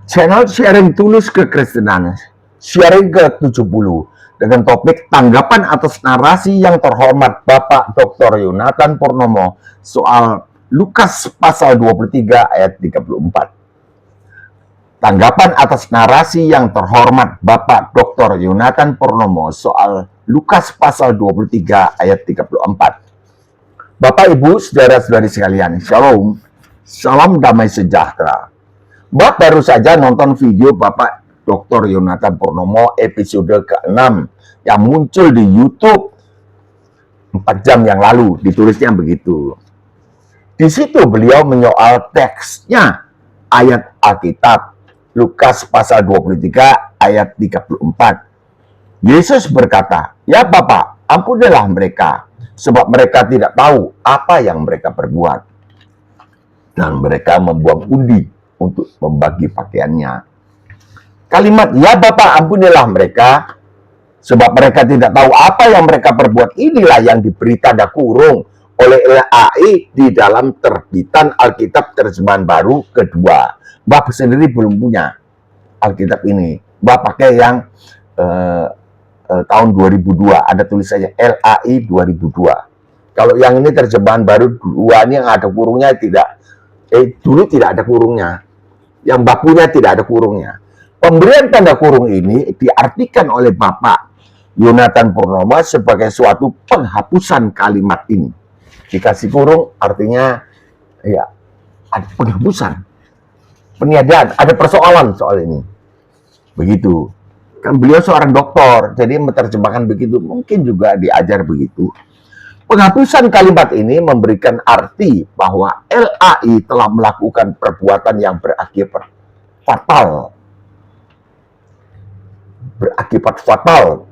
Channel sharing tulus kekristenan, sharing ke-70 dengan topik tanggapan atas narasi yang terhormat Bapak Dr. Yonatan Purnomo soal Lukas pasal 23 ayat 34. Tanggapan atas narasi yang terhormat Bapak Dr. Yonatan Purnomo soal Lukas pasal 23 ayat 34. Bapak, Ibu, saudara-saudari sekalian, Shalom, salam damai sejahtera. Bapak baru saja nonton video Bapak Dr. Yonatan Purnomo episode ke-6 yang muncul di YouTube 4 jam yang lalu, ditulisnya begitu. Di situ beliau menyoal teksnya ayat Alkitab Lukas pasal 23 ayat 34. Yesus berkata, "Ya Bapa, ampunilah mereka, sebab mereka tidak tahu apa yang mereka perbuat." Dan mereka membuang undi untuk membagi pakaiannya. Kalimat "Ya Bapa, ampunilah mereka, sebab mereka tidak tahu apa yang mereka perbuat" inilah yang diberi tanda kurung oleh LAI di dalam terbitan Alkitab terjemahan baru kedua. Bapak sendiri belum punya Alkitab ini. Bapak pakai yang tahun 2002, ada tulisannya LAI 2002. Kalau yang ini terjemahan baru 2 ini yang ada kurungnya tidak. Dulu tidak ada kurungnya. Yang bakunya tidak ada kurungnya. Pemberian tanda kurung ini diartikan oleh Bapak Yonatan Purnomo sebagai suatu penghapusan kalimat ini. Dikasih kurung artinya ya ada penghapusan, peniadaan, ada persoalan soal ini. Begitu. Kan beliau seorang doktor, jadi menerjemahkan begitu, mungkin juga diajar begitu. Penghapusan kalimat ini memberikan arti bahwa LAI telah melakukan perbuatan yang berakibat fatal. Berakibat fatal.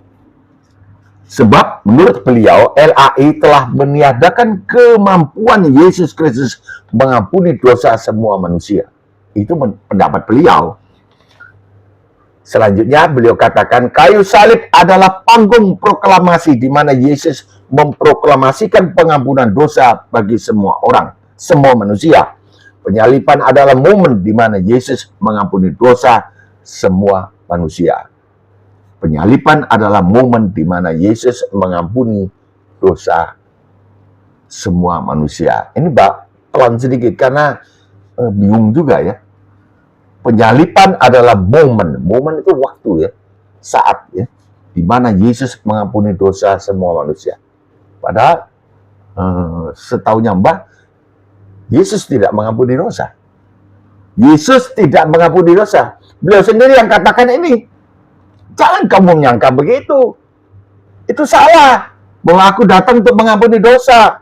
Sebab menurut beliau, LAI telah meniadakan kemampuan Yesus Kristus mengampuni dosa semua manusia. Itu pendapat beliau. Selanjutnya beliau katakan, kayu salib adalah panggung proklamasi di mana Yesus memproklamasikan pengampunan dosa bagi semua orang, semua manusia. Penyaliban adalah momen di mana Yesus mengampuni dosa semua manusia. Penyaliban adalah momen di mana Yesus mengampuni dosa semua manusia. Ini pelan sedikit karena bingung juga ya. Penyaliban adalah momen. Momen itu waktu ya, saat ya, di mana Yesus mengampuni dosa semua manusia. Padahal setahunya Mbah, Yesus tidak mengampuni dosa. Yesus tidak mengampuni dosa. Beliau sendiri yang katakan ini. Jangan kamu menyangka begitu. Itu salah. Bahwa aku datang untuk mengampuni dosa.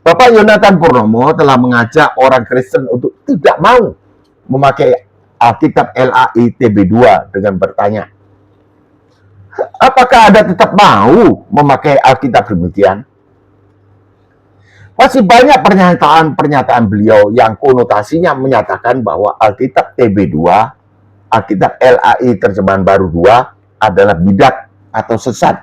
Bapak Yonatan Purnomo telah mengajak orang Kristen untuk tidak mau memakai Alkitab LAI TB2 dengan bertanya, apakah Anda tetap mau memakai Alkitab demikian? Masih banyak pernyataan beliau yang konotasinya menyatakan bahwa Alkitab TB2, Alkitab LAI terjemahan baru 2 adalah bidat atau sesat.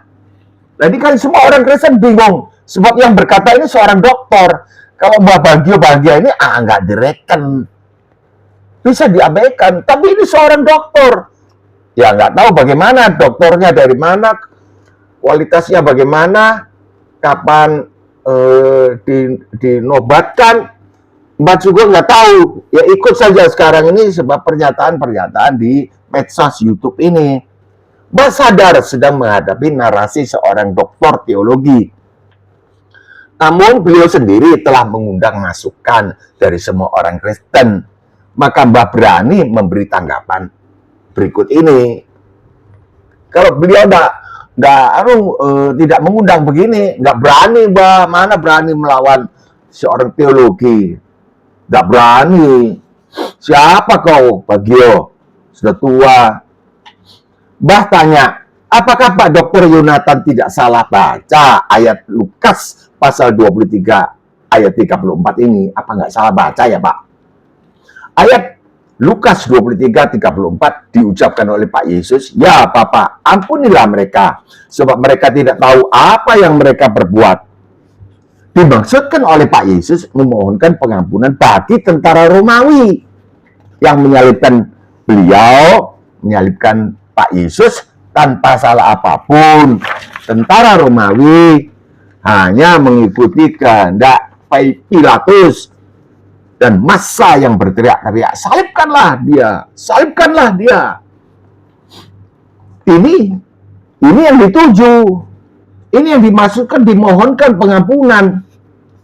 Jadi kan semua orang Kristen bingung, sebab yang berkata ini seorang dokter. Kalau Mbak Bahagia ini nggak direken, bisa diabaikan. Tapi ini seorang dokter. Ya nggak tahu bagaimana dokternya, dari mana, kualitasnya bagaimana, kapan dinobatkan. Mbak juga nggak tahu. Ya ikut saja sekarang ini sebab pernyataan-pernyataan di medsos YouTube ini. Mbak sadar sedang menghadapi narasi seorang doktor teologi. Namun beliau sendiri telah mengundang masukan dari semua orang Kristen. Maka Mbak berani memberi tanggapan berikut ini. Kalau beliau tidak mengundang begini, nggak berani Mbak, mana berani melawan seorang teologi. Nggak berani. Siapa kau, Bagio? Sudah tua. Mbah tanya, apakah Pak Dr. Yonatan tidak salah baca ayat Lukas pasal 23 ayat 34 ini? Apa nggak salah baca ya Pak? Ayat Lukas 23:34 diucapkan oleh Pak Yesus, ya Bapa, ampunilah mereka, sebab mereka tidak tahu apa yang mereka perbuat. Dimaksudkan oleh Pak Yesus memohonkan pengampunan bagi tentara Romawi. yang menyalibkan beliau, menyalibkan Pak Yesus tanpa salah apapun. Tentara Romawi hanya mengikuti kehendak Pilatus dan massa yang berteriak-teriak, salibkanlah dia, salibkanlah dia. Ini yang dituju, ini yang dimaksudkan, dimohonkan pengampunan.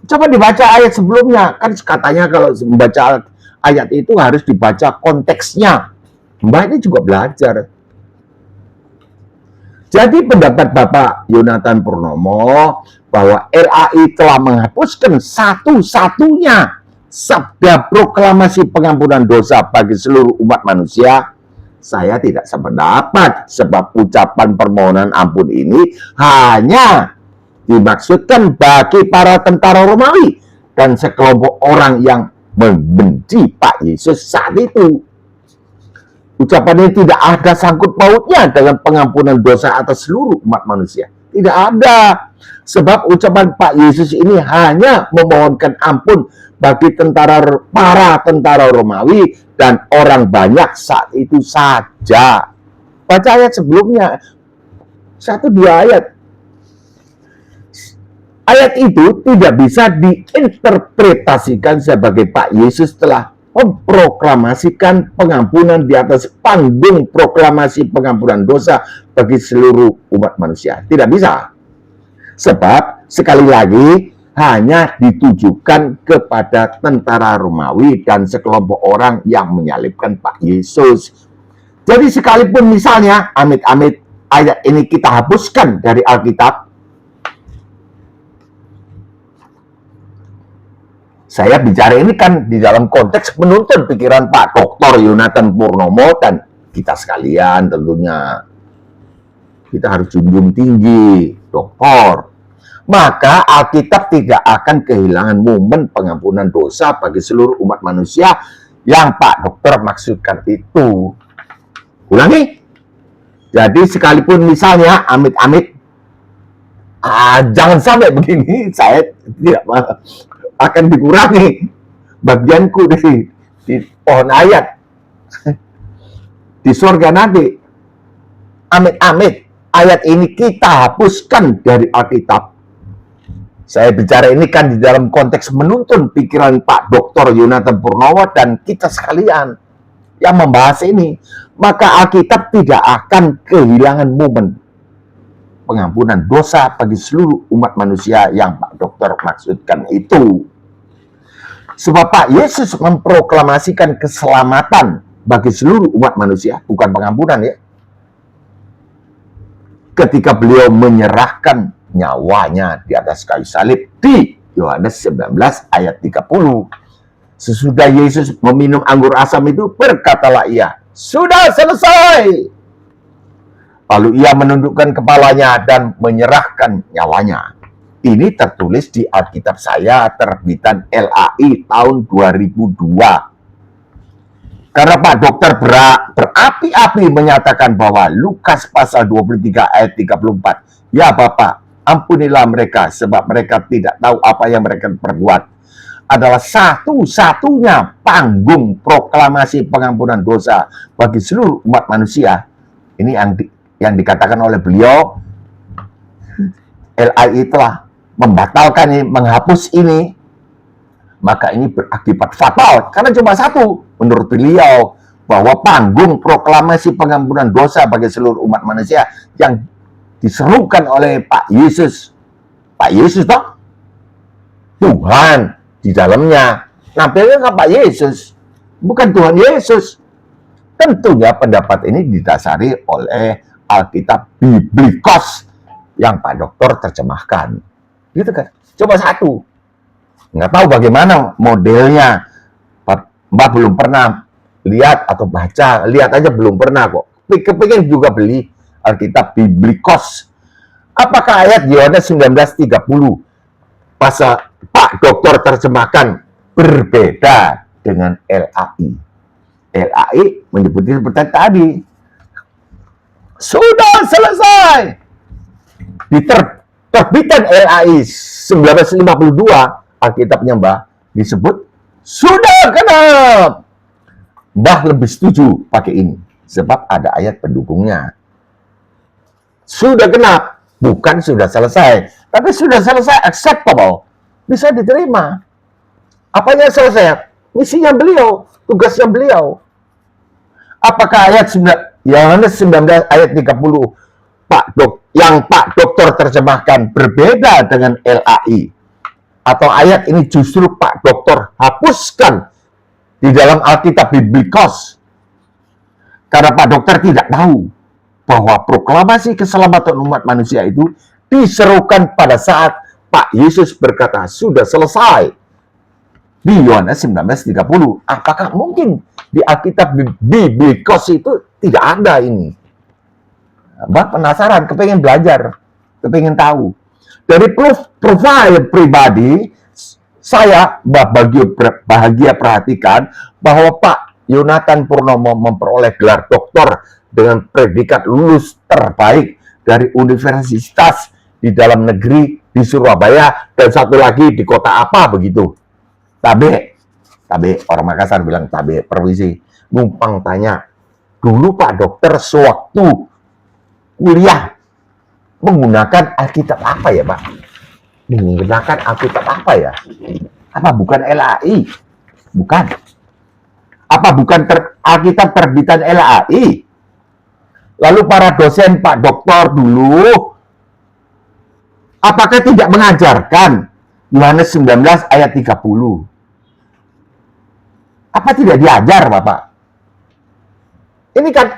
Coba dibaca ayat sebelumnya, kan katanya kalau membaca ayat itu harus dibaca konteksnya. Mbak ini juga belajar. Jadi pendapat Bapak Yonatan Purnomo bahwa LAI telah menghapuskan satu-satunya sabda proklamasi pengampunan dosa bagi seluruh umat manusia, saya tidak sependapat, sebab ucapan permohonan ampun ini hanya dimaksudkan bagi para tentara Romawi dan sekelompok orang yang membenci Pak Yesus saat itu. Ucapan ini tidak ada sangkut pautnya dengan pengampunan dosa atas seluruh umat manusia. Tidak ada. Sebab ucapan Pak Yesus ini hanya memohonkan ampun bagi para tentara Romawi dan orang banyak saat itu saja. Baca ayat sebelumnya. 1-2 ayat. Ayat itu tidak bisa diinterpretasikan sebagai Pak Yesus telah memproklamasikan pengampunan di atas panggung proklamasi pengampunan dosa bagi seluruh umat manusia. Tidak bisa. Sebab sekali lagi hanya ditujukan kepada tentara Romawi dan sekelompok orang yang menyalibkan Pak Yesus. Jadi sekalipun misalnya amit-amit ayat ini kita hapuskan dari Alkitab, saya bicara ini kan di dalam konteks menuntun pikiran Pak Dr. Yonatan Purnomo dan kita sekalian tentunya. Kita harus junjung tinggi, doktor. Maka Alkitab tidak akan kehilangan momen pengampunan dosa bagi seluruh umat manusia yang Pak Dokter maksudkan itu. Ulangi. Jadi sekalipun misalnya amit-amit, jangan sampai begini, saya tidak akan dikurangi bagianku di pohon ayat di surga nanti. Amit-amit ayat ini kita hapuskan dari Alkitab. Saya bicara ini kan di dalam konteks menuntun pikiran Pak Dr. Yonatan Purnomo dan kita sekalian yang membahas ini. Maka Alkitab tidak akan kehilangan momen pengampunan dosa bagi seluruh umat manusia yang Pak Dokter maksudkan itu. Sebab Pak Yesus memproklamasikan keselamatan bagi seluruh umat manusia, bukan pengampunan ya. Ketika beliau menyerahkan nyawanya di atas kayu salib di Yohanes 19 ayat 30. Sesudah Yesus meminum anggur asam itu, berkatalah ia, "Sudah selesai." Lalu ia menundukkan kepalanya dan menyerahkan nyawanya. Ini tertulis di Alkitab saya terbitan LAI tahun 2002. Karena Pak Dokter berapi-api menyatakan bahwa Lukas pasal 23 ayat 34. Ya Bapak, ampunilah mereka sebab mereka tidak tahu apa yang mereka perbuat. Adalah satu-satunya panggung proklamasi pengampunan dosa bagi seluruh umat manusia. Ini yang dikatakan oleh beliau, LAI telah membatalkan ini, menghapus ini, maka ini berakibat fatal. Karena cuma satu, menurut beliau, bahwa panggung proklamasi pengampunan dosa bagi seluruh umat manusia yang diserukan oleh Pak Yesus. Pak Yesus toh? Tuhan di dalamnya. Nampilnya kan Pak Yesus, bukan Tuhan Yesus. Tentunya pendapat ini didasari oleh Alkitab Biblikos yang Pak Dokter terjemahkan. Gitu kan? Coba satu. Nggak tahu bagaimana modelnya. Mbak belum pernah lihat atau baca. Lihat aja belum pernah kok. Kepingin juga beli Alkitab Biblikos. Apakah ayat Yohanes 19:30 pasal Pak Dokter terjemahkan berbeda dengan LAI? LAI menyebutnya seperti tadi. Sudah selesai. Di terbitan LAI 1952, Alkitabnya Mbak, disebut sudah genap. Mbah lebih setuju pakai ini, sebab ada ayat pendukungnya. Sudah genap, bukan sudah selesai, tapi sudah selesai, acceptable, bisa diterima. Apanya selesai? Misinya beliau, tugasnya beliau. Apakah ayat Yohanes 19 ayat 30 yang Pak Dokter terjemahkan berbeda dengan LAI? Atau ayat ini justru Pak Dokter hapuskan di dalam Alkitab Biblikos? Karena Pak Dokter tidak tahu bahwa proklamasi keselamatan umat manusia itu diserukan pada saat Pak Yesus berkata, sudah selesai. Di Yohanes 19:30. Apakah mungkin di Alkitab Biblikos itu tidak ada ini? Mbak penasaran, kepengen belajar, kepengen tahu. Dari profil pribadi, saya bahagia perhatikan bahwa Pak Yonatan Purnomo memperoleh gelar doktor dengan predikat lulus terbaik dari universitas di dalam negeri di Surabaya dan satu lagi di kota apa begitu. Tabe, orang Makassar bilang tabe, permisi, numpang tanya. Dulu Pak Dokter sewaktu kuliah menggunakan Alkitab apa ya, Pak? Menggunakan Alkitab apa ya? Apa bukan LAI? Bukan. Apa bukan Alkitab terbitan LAI? Lalu para dosen Pak Dokter dulu, apakah tidak mengajarkan Yohanes 19 ayat 30? Apa tidak diajar, Bapak? Ini kan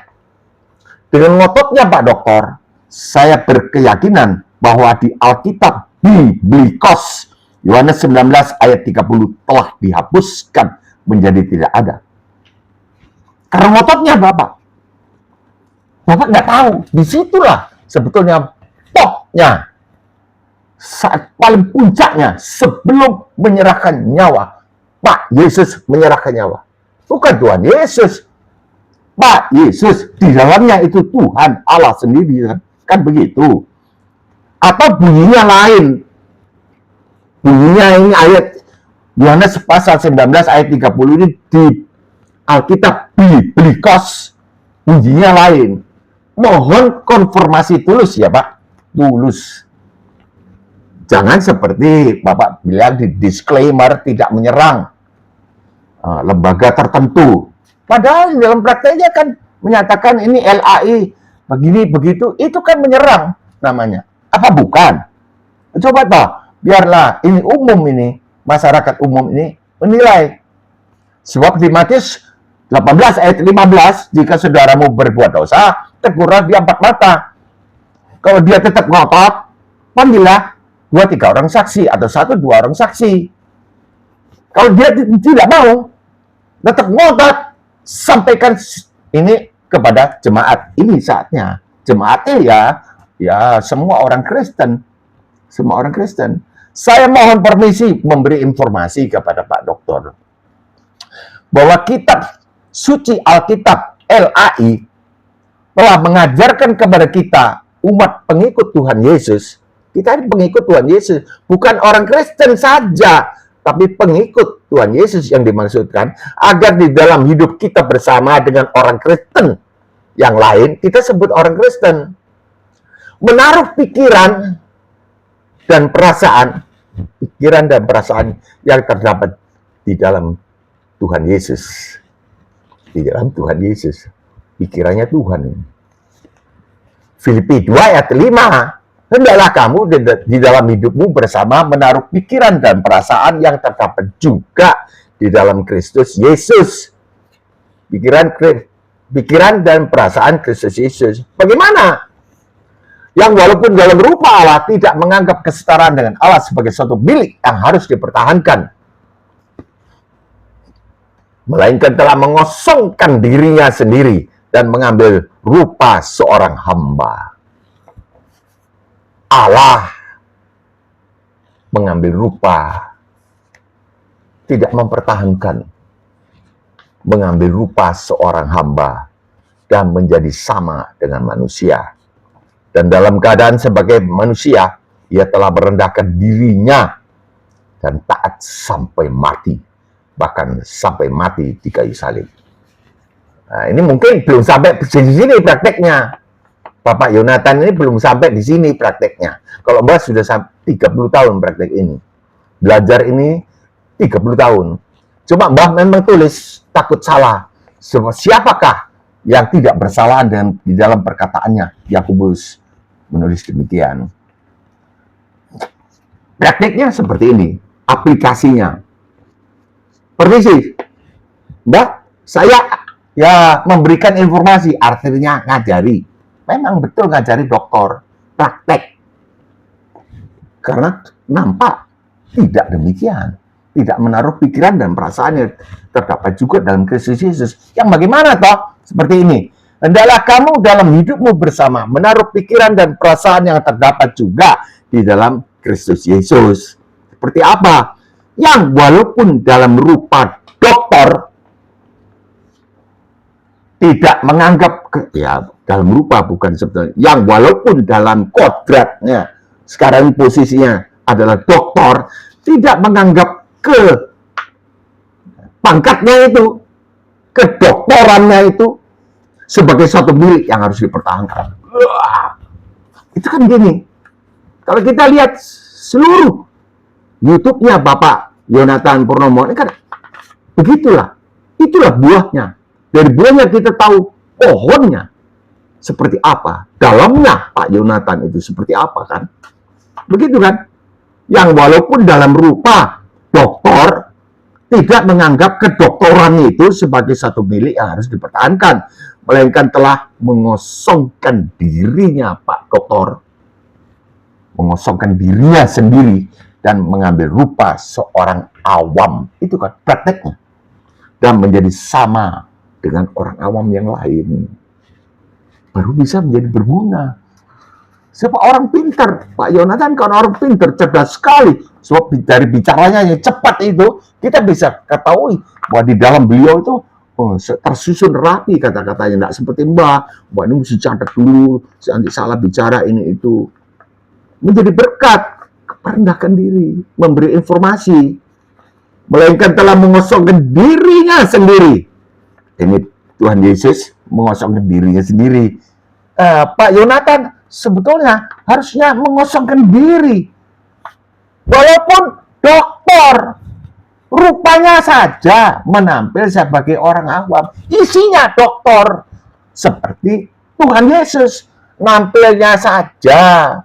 dengan ngototnya Pak Dokter, saya berkeyakinan bahwa di Alkitab Biblikos Yohanes 19 ayat 30 telah dihapuskan menjadi tidak ada. Karena ngototnya Bapak. Bapak nggak tahu. Disitulah sebetulnya topnya. Saat paling puncaknya sebelum menyerahkan nyawa. Pak Yesus menyerahkan nyawa. Bukan Tuhan Yesus. Pak Yesus. Di dalamnya itu Tuhan Allah sendiri. Kan begitu. Atau bunyinya lain. Bunyinya ini ayat Yohanes pasal 19 ayat 30 ini di Alkitab Biblikos. Bunyinya lain. Mohon konfirmasi tulus ya Pak. Tulus. Jangan seperti Bapak bilang di disclaimer tidak menyerang lembaga tertentu. Padahal dalam prakteknya kan menyatakan ini LAI begini begitu, itu kan menyerang namanya. Apa bukan? Coba toh, biarlah ini umum ini, masyarakat umum ini menilai. Sebab di Matius 18 ayat 15, jika saudaramu berbuat dosa, tegurlah dia 4 mata. Kalau dia tetap ngotot, panggillah 2-3 orang saksi atau 1-2 orang saksi. Kalau dia tidak mau, tetap ngotot, sampaikan ini kepada jemaat. Ini saatnya. Jemaatnya ya semua orang Kristen. Semua orang Kristen. Saya mohon permisi memberi informasi kepada Pak Dokter bahwa kitab suci Alkitab LAI telah mengajarkan kepada kita umat pengikut Tuhan Yesus. Kita ini pengikut Tuhan Yesus, bukan orang Kristen saja, tapi pengikut Tuhan Yesus yang dimaksudkan, agar di dalam hidup kita bersama dengan orang Kristen yang lain, kita sebut orang Kristen. Menaruh pikiran dan perasaan yang terdapat di dalam Tuhan Yesus. Di dalam Tuhan Yesus. Pikirannya Tuhan. Filipi 2 ayat 5. Hendaklah kamu di dalam hidupmu bersama menaruh pikiran dan perasaan yang terdapat juga di dalam Kristus Yesus. Pikiran dan perasaan Kristus Yesus. Bagaimana? Yang walaupun dalam rupa Allah tidak menganggap kesetaraan dengan Allah sebagai suatu milik yang harus dipertahankan. Melainkan telah mengosongkan dirinya sendiri dan mengambil rupa seorang hamba. Allah mengambil rupa, tidak mempertahankan, mengambil rupa seorang hamba dan menjadi sama dengan manusia. Dan dalam keadaan sebagai manusia, ia telah merendahkan dirinya dan taat sampai mati, bahkan sampai mati di kayu salib. Nah, ini mungkin belum sampai di sini prakteknya. Bapak Yonatan ini belum sampai di sini prakteknya. Kalau Mbak sudah sampai 30 tahun praktek ini. Belajar ini 30 tahun. Cuma Mbah memang tulis takut salah. Siapakah yang tidak bersalah dan di dalam perkataannya? Yakobus menulis demikian. Prakteknya seperti ini. Aplikasinya. Permisi, Mbak, saya ya memberikan informasi, artinya ngajari. Memang betul ngajari dokter, praktek. Karena nampak tidak demikian. Tidak menaruh pikiran dan perasaannya. Terdapat juga dalam Kristus Yesus. Yang bagaimana toh? Seperti ini. Hendaklah kamu dalam hidupmu bersama menaruh pikiran dan perasaan yang terdapat juga di dalam Kristus Yesus. Seperti apa? Yang walaupun dalam rupa dokter tidak menganggap, ya dalam rupa bukan sebetulnya, yang walaupun dalam kodratnya sekarang posisinya adalah dokter, tidak menganggap ke pangkatnya itu, kedokterannya itu sebagai suatu milik yang harus dipertahankan. Itu kan gini, kalau kita lihat seluruh YouTube-nya Bapak Yonatan Purnomo ini kan begitulah, itulah buahnya. Dari buahnya kita tahu pohonnya seperti apa, dalamnya Pak Yonatan itu seperti apa kan? Begitu kan? Yang walaupun dalam rupa dokter tidak menganggap kedokteran itu sebagai satu milik yang harus dipertahankan, melainkan telah mengosongkan dirinya Pak Dokter, mengosongkan dirinya sendiri dan mengambil rupa seorang awam. Itu kan prakteknya. Dan menjadi sama dengan orang awam yang lain. Baru bisa menjadi berguna. Sebab orang pintar, Pak Yonatan kan orang pintar, cerdas sekali. Sebab dari bicaranya yang cepat itu, kita bisa ketahui bahwa di dalam beliau itu tersusun rapi kata-katanya. Tidak seperti Mbak ini mesti catat dulu, nanti salah bicara ini itu. Menjadi berkat, merendahkan diri, memberi informasi, melainkan telah mengosongkan dirinya sendiri. Ini Tuhan Yesus mengosongkan dirinya sendiri. Pak Yonatan sebetulnya harusnya mengosongkan diri. Walaupun dokter, rupanya saja menampil sebagai orang awam. Isinya dokter. Seperti Tuhan Yesus. Nampilnya saja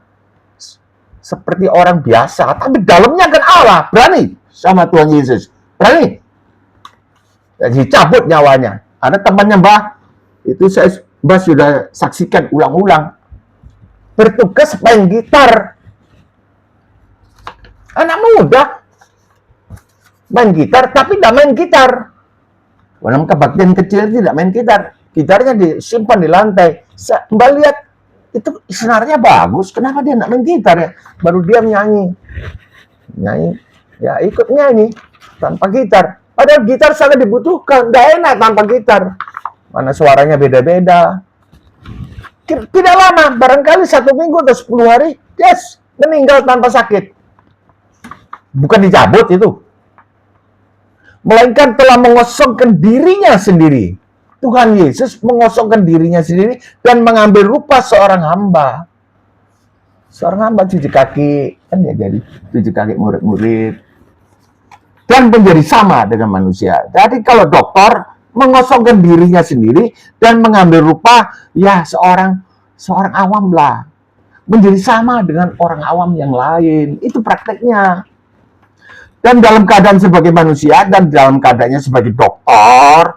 seperti orang biasa. Tapi dalamnya kan Allah. Berani sama Tuhan Yesus. Berani. Jadi cabut nyawanya. Ada temannya Mbah. Itu Mbah sudah saksikan ulang-ulang. Bertugas main gitar. Anak muda main gitar, tapi tidak main gitar. Dalam kebaktian kecil tidak main gitar. Gitarnya disimpan di lantai. Mbak lihat, itu senarnya bagus. Kenapa dia tidak main gitar ya? Baru dia nyanyi. Nyanyi, ya ikut nyanyi tanpa gitar. Padahal gitar sangat dibutuhkan. Tidak enak tanpa gitar. Mana suaranya beda-beda. Tidak lama, barangkali 1 minggu atau 10 hari, yes, meninggal tanpa sakit. Bukan dicabut itu. Melainkan telah mengosongkan dirinya sendiri. Tuhan Yesus mengosongkan dirinya sendiri dan mengambil rupa seorang hamba. Seorang hamba cuci kaki, kan ya jadi cuci kaki murid-murid. Dan menjadi sama dengan manusia. Jadi kalau dokter mengosongkan dirinya sendiri dan mengambil rupa ya seorang awam lah. Menjadi sama dengan orang awam yang lain. Itu prakteknya. Dan dalam keadaan sebagai manusia dan dalam keadaannya sebagai dokter,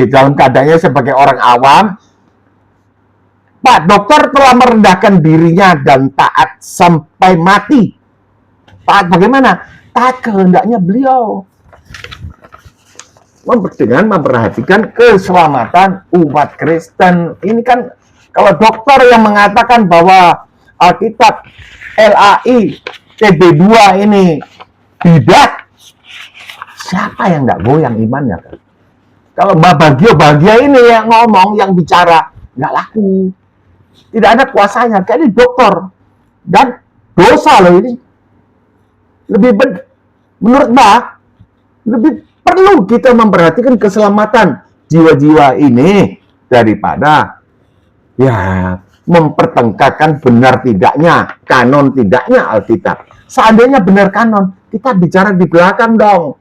dalam keadaannya sebagai orang awam, Pak Dokter telah merendahkan dirinya dan taat sampai mati. Taat bagaimana? Taat kehendaknya beliau. Dengan memperhatikan keselamatan umat Kristen. Ini kan kalau dokter yang mengatakan bahwa Alkitab LAI TB2 ini bidat, siapa yang nggak goyang imannya kan? Kalau Mbak Bahagia ini yang ngomong, yang bicara, nggak laku. Tidak ada kuasanya. Kayak ini dokter. Dan dosa loh ini. Menurut Mbak, lebih perlu kita memperhatikan keselamatan jiwa-jiwa ini daripada ya mempertengkarkan benar tidaknya, kanon tidaknya Alkitab. Seandainya benar kanon, kita bicara di belakang dong,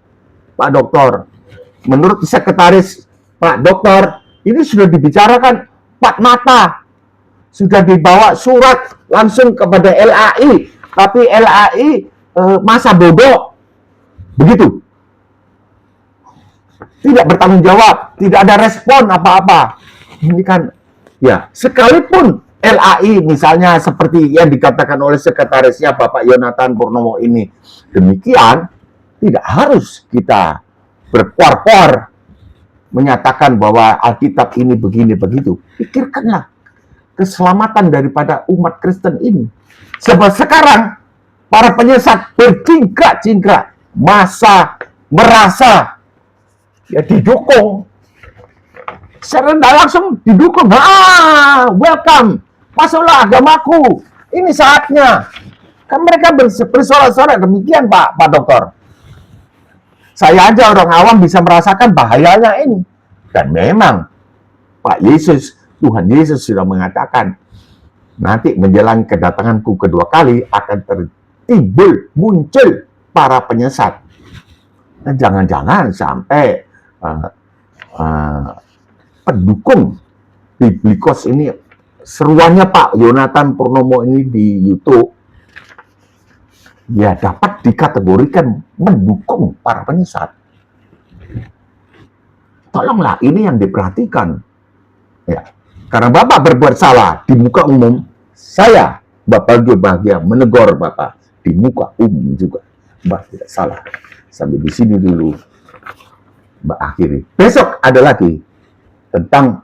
Pak Doktor. Menurut sekretaris Pak Doktor, ini sudah dibicarakan 4 mata. Sudah dibawa surat langsung kepada LAI, tapi LAI masa bodoh. Begitu. Tidak bertanggung jawab, tidak ada respon apa-apa. Ini kan, ya, sekalipun LAI misalnya seperti yang dikatakan oleh sekretarisnya Bapak Yonatan Purnomo ini demikian, tidak harus kita berkuar-kuar menyatakan bahwa Alkitab ini begini begitu. Pikirkanlah keselamatan daripada umat Kristen ini. Sebab sekarang para penyesat berjingkrak-jingkrak, merasa ya didukung. Secara langsung didukung. Welcome. Masuklah agamaku. Ini saatnya. Kan mereka bersorak-sorak demikian, Pak Doktor. Saya aja orang awam bisa merasakan bahayanya ini. Dan memang Tuhan Yesus sudah mengatakan, nanti menjelang kedatanganku kedua kali akan muncul para penyesat. Dan jangan-jangan sampai pendukung Biblikos ini, seruannya Pak Yonatan Purnomo ini di YouTube, ya dapat dikategorikan mendukung para penyesat. Tolonglah, ini yang diperhatikan. Ya, karena Bapak berbuat salah di muka umum, saya Bapak bahagia menegur Bapak di muka umum juga. Mbak tidak salah. Sampai di sini dulu Mbak akhiri. Besok ada lagi tentang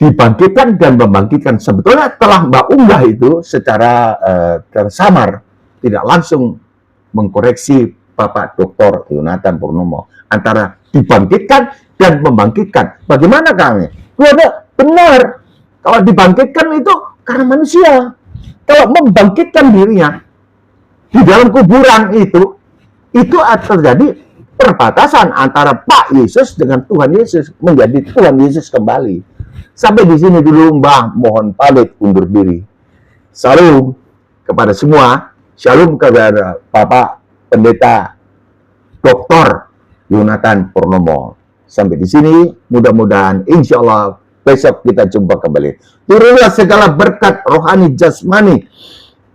dibangkitkan dan membangkitkan. Sebetulnya telah Mbak unggah itu secara tersamar, tidak langsung mengkoreksi Bapak Dr. Yonatan Purnomo antara dibangkitkan dan membangkitkan. Bagaimana kami? Benar. Kalau dibangkitkan itu karena manusia. Kalau membangkitkan dirinya di dalam kuburan itu terjadi perbatasan antara Pak Yesus dengan Tuhan Yesus, menjadi Tuhan Yesus kembali. Sampai di sini dulu Mbah, mohon pamit undur diri. Salam kepada semua. Shalom kepada Bapak Pendeta Dr. Yonatan Purnomo. Sampai di sini, mudah-mudahan insya Allah besok kita jumpa kembali. Turunlah segala berkat rohani jasmani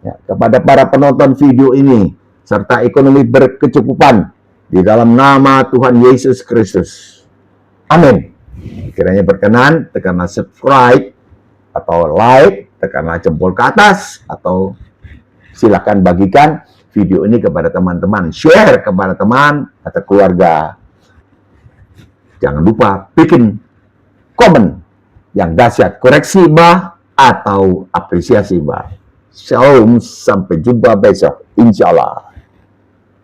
ya, kepada para penonton video ini, serta ekonomi berkecukupan di dalam nama Tuhan Yesus Kristus. Amin. Kiranya berkenan, tekanlah subscribe atau like, tekanlah jempol ke atas, atau silakan bagikan video ini kepada teman-teman, share kepada teman atau keluarga. Jangan lupa bikin komen yang dahsyat, koreksi Mbah atau apresiasi Mbah. Shalom, sampai jumpa besok, insya Allah.